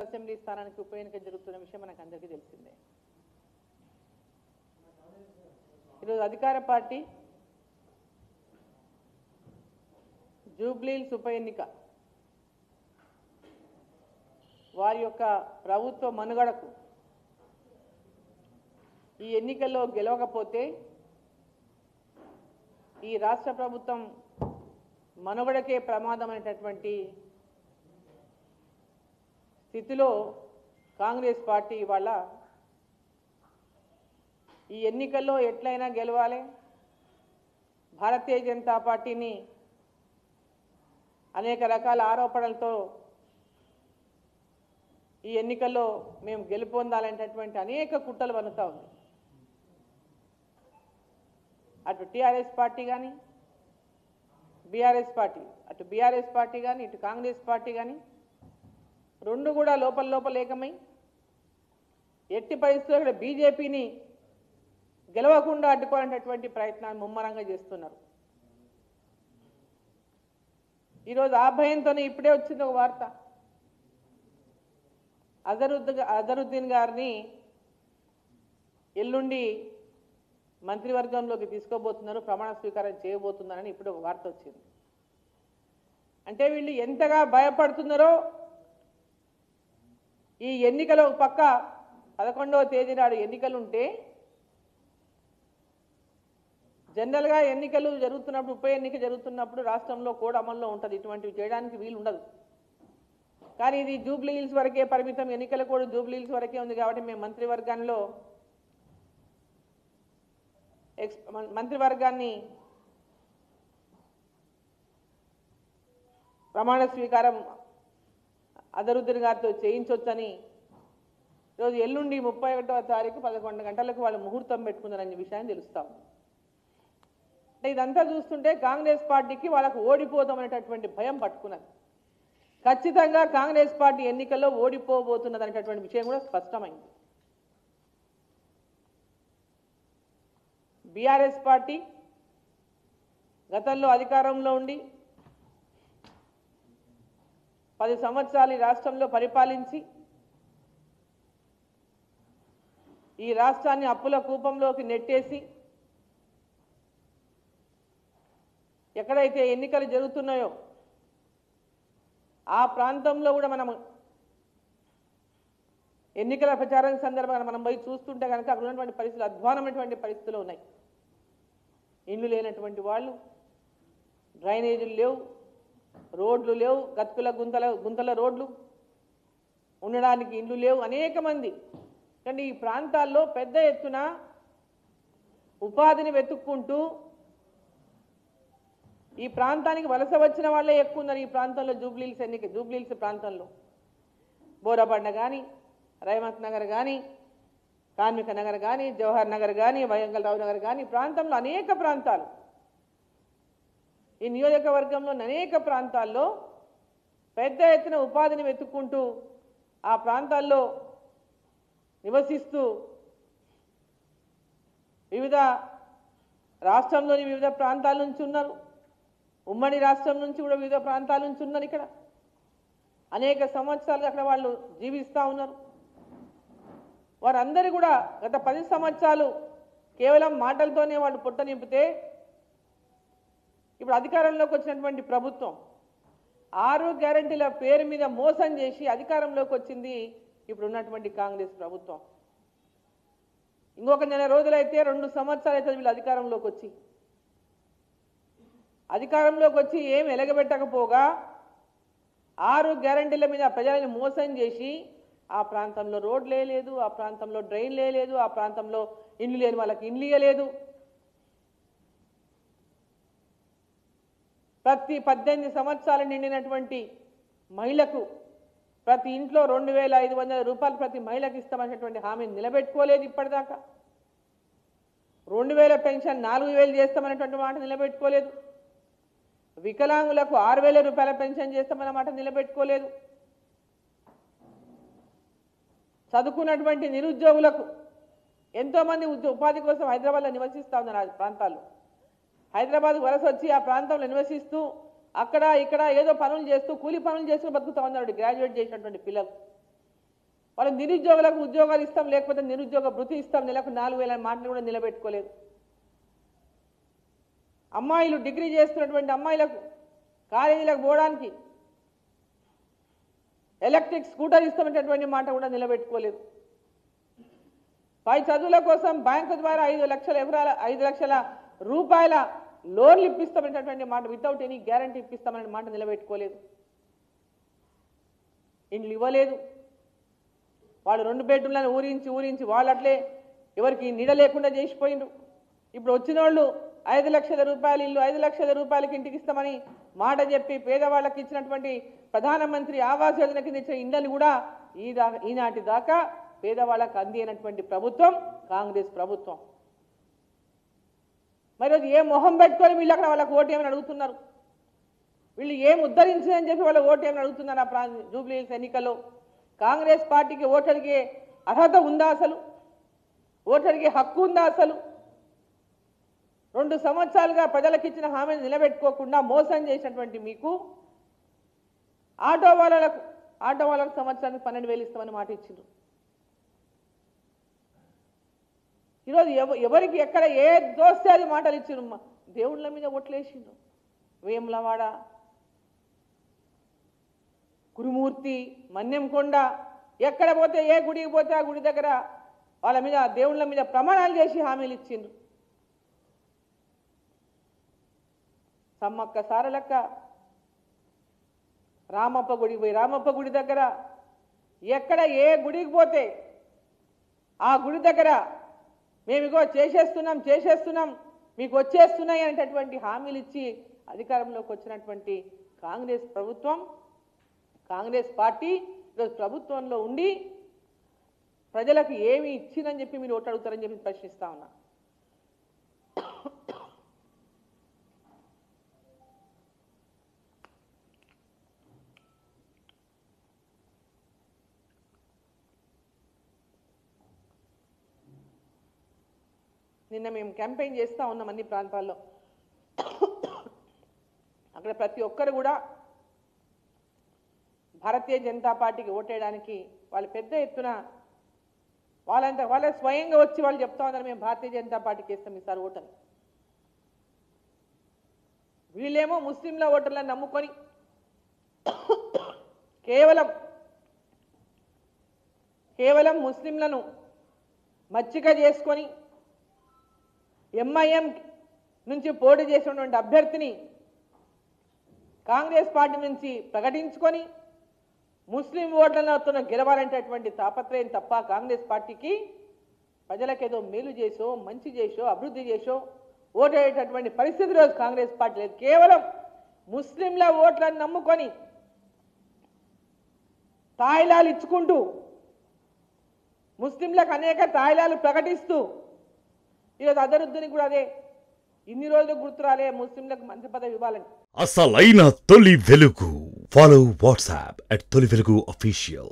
Assembly స్థానానికి ఉప ఎన్నిక జరుగుతున్న విషయం మనకు అందరికీ తెలిసిందే. ఈరోజు అధికార పార్టీ జూబ్లీహిల్స్ ఉప ఎన్నిక వారి యొక్క ప్రభుత్వ మనుగడకు ఈ ఎన్నికల్లో గెలవకపోతే ఈ రాష్ట్ర ప్రభుత్వం మనుగడకే ప్రమాదమైనటువంటి స్థితిలో కాంగ్రెస్ పార్టీ ఇవాళ ఈ ఎన్నికల్లో ఎట్లయినా గెలవాలి, భారతీయ జనతా పార్టీని అనేక రకాల ఆరోపణలతో ఈ ఎన్నికల్లో మేము గెలుపొందాలనేటటువంటి అనేక కుట్రలు వన్నుతా ఉంది. అటు టీఆర్ఎస్ పార్టీ కానీ బీఆర్ఎస్ పార్టీ, అటు బీఆర్ఎస్ పార్టీ కానీ ఇటు కాంగ్రెస్ పార్టీ కానీ రెండు కూడా లోపల ఏకమై ఎట్టి పరిస్థితుల్లో ఇక్కడ బీజేపీని గెలవకుండా అడ్డుకోవాలనేటటువంటి ప్రయత్నాన్ని ముమ్మరంగా చేస్తున్నారు. ఈరోజు ఆ భయంతోనే ఇప్పుడే వచ్చింది ఒక వార్త, అజరుద్దీన్ గారిని ఎల్లుండి మంత్రివర్గంలోకి తీసుకోబోతున్నారు, ప్రమాణ స్వీకారం చేయబోతున్నారని ఇప్పుడు ఒక వార్త వచ్చింది. అంటే వీళ్ళు ఎంతగా భయపడుతున్నారో, ఈ ఎన్నికలో పక్క 11వ తేదీ నాడు ఎన్నికలుంటే జనరల్గా ఎన్నికలు జరుగుతున్నప్పుడు, ఉప ఎన్నిక జరుగుతున్నప్పుడు రాష్ట్రంలో కోడ్ అమల్లో ఉంటుంది, ఇటువంటివి చేయడానికి వీలు ఉండదు. కానీ ఇది జూబ్లీహిల్స్ వరకే పరిమితం, ఎన్నికల కోడ్ జూబ్లీహిల్స్ వరకే ఉంది కాబట్టి మేము మంత్రివర్గాన్ని ప్రమాణ స్వీకారం అజరుద్దీన్ గారితో చేయించవచ్చని ఈరోజు ఎల్లుండి 31వ తారీఖు 11 గంటలకు వాళ్ళు ముహూర్తం పెట్టుకున్నారనే విషయాన్ని తెలుస్తాం. అంటే ఇదంతా చూస్తుంటే కాంగ్రెస్ పార్టీకి వాళ్ళకు ఓడిపోతామనేటటువంటి భయం పట్టుకున్నది. ఖచ్చితంగా కాంగ్రెస్ పార్టీ ఎన్నికల్లో ఓడిపోబోతున్నది అనేటటువంటి విషయం కూడా స్పష్టమైంది. బీఆర్ఎస్ పార్టీ గతంలో అధికారంలో ఉండి 10 సంవత్సరాలు ఈ రాష్ట్రంలో పరిపాలించి ఈ రాష్ట్రాన్ని అప్పుల కూపంలోకి నెట్టేసి ఎక్కడైతే ఎన్నికలు జరుగుతున్నాయో ఆ ప్రాంతంలో కూడా మనం ఎన్నికల ప్రచారం సందర్భంగా మనం పోయి చూస్తుంటే కనుక అక్కడ ఉన్నటువంటి పరిస్థితులు అధ్వానమైనటువంటి పరిస్థితులు ఉన్నాయి. ఇండ్లు లేనటువంటి వాళ్ళు, డ్రైనేజీలు లేవు, రోడ్లు లేవు, గతుకుల గుంతల రోడ్లు, ఉండడానికి ఇండ్లు లేవు, అనేక మంది. కానీ ఈ ప్రాంతాల్లో పెద్ద ఎత్తున ఉపాధిని వెతుక్కుంటూ ఈ ప్రాంతానికి వలస వచ్చిన వాళ్ళే ఎక్కువ ఉన్నారు. ఈ ప్రాంతంలో జూబ్లీహిల్స్ ప్రాంతంలో బోరబండ కానీ, రైమత్ నగర్ కానీ, కార్మిక నగర్ కానీ, జవహర్ నగర్ కానీ, వయంగల్ నగర్ కానీ, ప్రాంతంలో అనేక ప్రాంతాలు, ఈ నియోజకవర్గంలో అనేక ప్రాంతాల్లో పెద్ద ఎత్తున ఉపాధిని వెతుక్కుంటూ ఆ ప్రాంతాల్లో నివసిస్తూ రాష్ట్రంలోని వివిధ ప్రాంతాల నుంచి ఉన్నారు, ఉమ్మడి రాష్ట్రం నుంచి కూడా వివిధ ప్రాంతాల నుంచి ఉన్నారు. ఇక్కడ అనేక సంవత్సరాలుగా అక్కడ వాళ్ళు జీవిస్తూ ఉన్నారు. వారందరూ కూడా గత 10 సంవత్సరాలు కేవలం మాటలతోనే వాళ్ళు పొట్ట నింపితే ఇప్పుడు అధికారంలోకి వచ్చినటువంటి ప్రభుత్వం 6 గ్యారెంటీల పేరు మీద మోసం చేసి అధికారంలోకి వచ్చింది ఇప్పుడు ఉన్నటువంటి కాంగ్రెస్ ప్రభుత్వం. ఇంకొక నెల రోజులైతే 2 సంవత్సరాలు అయితే వీళ్ళు అధికారంలోకి వచ్చి ఏం ఎలగబెట్టకపోగా 6 గ్యారెంటీల మీద ప్రజలను మోసం చేసి ఆ ప్రాంతంలో రోడ్లే లేదు, ఆ ప్రాంతంలో డ్రైన్లే లేదు, ఆ ప్రాంతంలో ఇండ్లు లేని వాళ్ళకి ఇండ్లు ఇవ్వలేదు. ప్రతి 18 సంవత్సరాలు నిండినటువంటి మహిళకు ప్రతి ఇంట్లో 2,500 రూపాయలు ప్రతి మహిళకి ఇస్తామనేటువంటి హామీని నిలబెట్టుకోలేదు. ఇప్పటిదాకా 2,000 పెన్షన్ 4,000 చేస్తామనేటువంటి మాట నిలబెట్టుకోలేదు. వికలాంగులకు 6,000 రూపాయల పెన్షన్ చేస్తామన్న మాట నిలబెట్టుకోలేదు. చదువుకున్నటువంటి నిరుద్యోగులకు ఎంతోమంది ఉపాధి కోసం హైదరాబాద్లో నివసిస్తూ ఉన్నారు. ఆ ప్రాంతాల్లో హైదరాబాద్ వలస వచ్చి ఆ ప్రాంతంలో నివసిస్తూ అక్కడ ఇక్కడ ఏదో పనులు చేస్తూ కూలి పనులు చేస్తూ బతుకుతూ ఉన్నారు గ్రాడ్యుయేట్ చేసినటువంటి పిల్లలు. వాళ్ళ నిరుద్యోగులకు ఉద్యోగాలు ఇస్తాం, లేకపోతే నిరుద్యోగ భృతి ఇస్తాం, నెలకు 4,000 మాటలు కూడా నిలబెట్టుకోలేదు. అమ్మాయిలు డిగ్రీ చేస్తున్నటువంటి అమ్మాయిలకు కాలేజీలకు పోవడానికి ఎలక్ట్రిక్ స్కూటర్ ఇస్తామనేటటువంటి మాట కూడా నిలబెట్టుకోలేదు. పై చదువుల కోసం బ్యాంకు ద్వారా 5 లక్షల రూపాయల లోన్లు ఇప్పిస్తామనేటటువంటి మాట, వితౌట్ ఎనీ గ్యారంటీ ఇప్పిస్తామనే మాట నిలబెట్టుకోలేదు. ఇండ్లు ఇవ్వలేదు. వాళ్ళు 2 బెడ్రూమ్లను ఊరించి వాళ్ళు అట్లే ఎవరికి నీడ లేకుండా చేసిపోయిండ్రు. ఇప్పుడు వచ్చిన వాళ్ళు 5 లక్షల రూపాయలు ఇల్లు, 5 లక్షల రూపాయలకి ఇంటికి ఇస్తామని మాట చెప్పి పేదవాళ్ళకి ఇచ్చినటువంటి ప్రధానమంత్రి ఆవాస్ యోజన కింద ఇచ్చిన ఇండ్లను కూడా ఈనాటి దాకా పేదవాళ్ళకు అందినటువంటి ప్రభుత్వం కాంగ్రెస్ ప్రభుత్వం. మరి అది ఏ మొహం పెట్టుకొని వీళ్ళు అక్కడ వాళ్ళకి ఓటు ఏమని అడుగుతున్నారు? వీళ్ళు ఏం ఉద్ధరించిందని చెప్పి వాళ్ళ ఓటు ఏమని అడుగుతున్నారు? ఆ జూబ్లీ హిల్స్ ఎన్నికల్లో కాంగ్రెస్ పార్టీకి ఓటు అడిగే అర్హత ఉందా? అసలు ఓటు అడిగే హక్కు ఉందా? అసలు 2 సంవత్సరాలుగా ప్రజలకు ఇచ్చిన హామీని నిలబెట్టుకోకుండా మోసం చేసినటువంటి మీకు ఆటో వాళ్ళకు సంవత్సరానికి 12,000 ఇస్తామని మాట ఇచ్చిండ్రు. ఈరోజు ఎవరికి ఎక్కడ ఏ దోస్తే అది మాటలు ఇచ్చిండ్రు. దేవుళ్ళ మీద ఓట్లేసిండ్రు. వేములవాడ, గురుమూర్తి, మన్యంకొండ, ఎక్కడ పోతే ఏ గుడికి పోతే ఆ గుడి దగ్గర వాళ్ళ మీద దేవుళ్ళ మీద ప్రమాణాలు చేసి హామీలు ఇచ్చిండ్రు. సమ్మక్క సారలక్క రామప్ప గుడికి పోయి రామప్ప గుడి దగ్గర ఎక్కడ ఏ గుడికి పోతే ఆ గుడి దగ్గర మేము ఇగో చేసేస్తున్నాం మీకు వచ్చేస్తున్నాయి అనేటటువంటి హామీలు ఇచ్చి అధికారంలోకి వచ్చినటువంటి కాంగ్రెస్ ప్రభుత్వం, కాంగ్రెస్ పార్టీ ఈరోజు ప్రభుత్వంలో ఉండి ప్రజలకు ఏమి ఇచ్చిందని చెప్పి మీరు ఓటు అడుగుతారని చెప్పి ప్రశ్నిస్తా ఉన్నా. నిన్న మేము క్యాంపెయిన్ చేస్తూ ఉన్నాం అన్ని ప్రాంతాల్లో. అక్కడ ప్రతి ఒక్కరు కూడా భారతీయ జనతా పార్టీకి ఓటేయడానికి వాళ్ళు పెద్ద ఎత్తున వాళ్ళ స్వయంగా వచ్చి వాళ్ళు చెప్తా ఉన్నారు, మేము భారతీయ జనతా పార్టీకి వేస్తాం ఈసారి ఓటని. వీళ్ళేమో ముస్లింల ఓటర్లను నమ్ముకొని కేవలం ముస్లింలను మచ్చిక చేసుకొని ఎంఐఎం నుంచి పోటీ చేసినటువంటి అభ్యర్థిని కాంగ్రెస్ పార్టీ నుంచి ప్రకటించుకొని ముస్లిం ఓట్లతో గెలవాలంటేటువంటి తాపత్రయం తప్ప కాంగ్రెస్ పార్టీకి ప్రజలకేదో మేలు చేసో మంచి చేసో అభివృద్ధి చేసో ఓటేటటువంటి పరిస్థితి రోజు కాంగ్రెస్ పార్టీ లేదు. కేవలం ముస్లింల ఓట్లను నమ్ముకొని తాయిలాలు ఇచ్చుకుంటూ ముస్లింలకు అనేక తాయిలాలు ప్రకటిస్తూ ఈరోజు అదరుద్దుని కూడా అదే ఇన్ని రోజులు గుర్తురాలే ముస్లింలకు మంత్రి పదవి ఇవ్వాలని. అసలైన తొలి వెలుగు. ఫాలో వాట్సాప్ @తొలి వెలుగు official.